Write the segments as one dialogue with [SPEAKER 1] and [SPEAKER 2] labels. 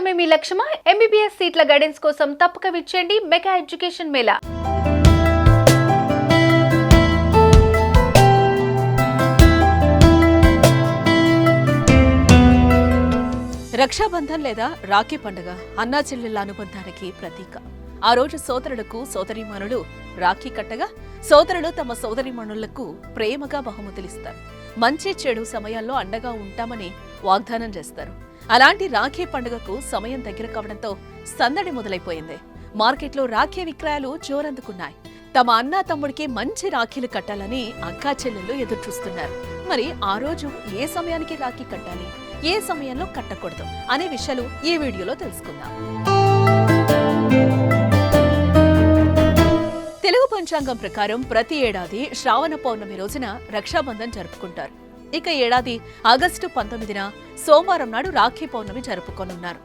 [SPEAKER 1] చదవడమే మీ లక్ష్యమా? MBBS సీట్ల guidance కోసం తప్పక విచ్చేయండి మెగా ఎడ్యుకేషన్ మేళా.
[SPEAKER 2] రక్షాబంధన్ లేదా రాఖీ పండుగ అన్నా చెల్లెళ్ల అనుబంధానికి ప్రతీక. ఆ రోజు సోదరులకు సోదరీమణులు రాఖీ కట్టగా సోదరులు తమ సోదరీమణులకు ప్రేమగా బహుమతులిస్తారు. మంచి చెడు సమయాల్లో అండగా ఉంటామని వాగ్దానం చేస్తారు. అలాంటి రాఖీ పండుగకు సమయం దగ్గర కావడంతో సందడి మొదలైపోయింది. మార్కెట్లో రాఖీ విక్రయాలు జోరందుకున్నాయి. తమ అన్నా తమ్ముడికి మంచి రాఖీలు కట్టాలని అక్కా చెల్లెళ్ళు ఎదురుచూస్తున్నారు. మరి ఆ రోజు ఏ సమయానికి రాఖీ కట్టాలి, ఏ సమయంలో కట్టకూడదు అనే విషయాలు ఈ వీడియోలో తెలుసుకుందాం. తెలుగు పంచాంగం ప్రకారం ప్రతి ఏడాది శ్రావణ పౌర్ణమి రోజున రక్షాబంధన్ జరుపుకుంటారు. ఇక ఏడాది ఆగస్టు 19న సోమవారం నాడు రాఖీ పౌర్ణమి జరుపుకోనున్నారు.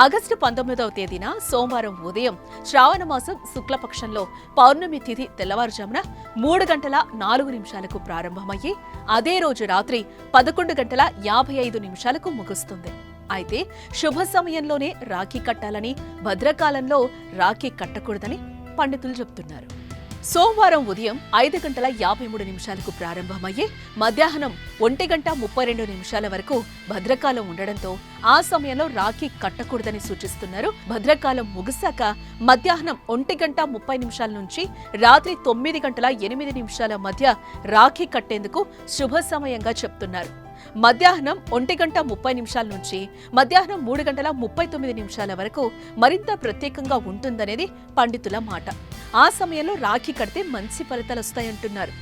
[SPEAKER 2] ఆగస్టు 19వ తేదీన సోమవారం ఉదయం శ్రావణ మాసం శుక్లపక్షంలో పౌర్ణమి తిథి తెల్లవారుజామున 3:04 ప్రారంభమయ్యి అదే రోజు రాత్రి 11:55 ముగుస్తుంది. అయితే శుభ సమయంలోనే రాఖీ కట్టాలని, భద్రకాలంలో రాఖీ కట్టకూడదని పండితులు చెబుతున్నారు. సోమవారం ఉదయం 5:53 ప్రారంభమయ్యే మధ్యాహ్నం 1:32 వరకు భద్రకాలం ఉండడంతో ఆ సమయంలో రాఖీ కట్టకూడదని సూచిస్తున్నారు. భద్రకాలం ముగిశాక మధ్యాహ్నం 1:30 నుంచి రాత్రి 9:08 మధ్య రాఖీ కట్టేందుకు శుభ సమయంగా చెప్తున్నారు. మధ్యాహ్నం 1:30 నుంచి మధ్యాహ్నం 3:39 వరకు మరింత ప్రత్యేకంగా ఉంటుందనేది పండితుల మాట. ఆ సమయంలో రాఖీ కడితే మంచి ఫలితాలొస్తాయంటున్నారు.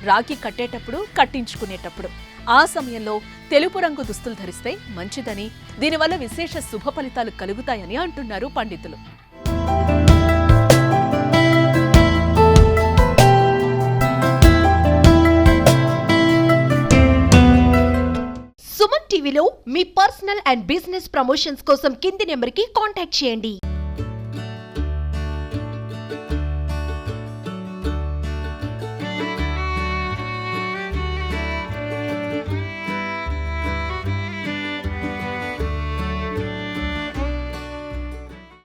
[SPEAKER 2] రాఖీ కట్టేటప్పుడు, కట్టించుకునేటప్పుడు ఆ సమయంలో తెలుపు రంగు దుస్తులు ధరిస్తే మంచిదని, దీనివల్ల విశేష శుభ ఫలితాలు కలుగుతాయని అంటున్నారు పండితులు.
[SPEAKER 3] సుమన్ టీవీలో మీ పర్సనల్ అండ్ బిజినెస్ ప్రమోషన్స్ కోసం కింది నెంబర్కి కాంటాక్ట్ చేయండి.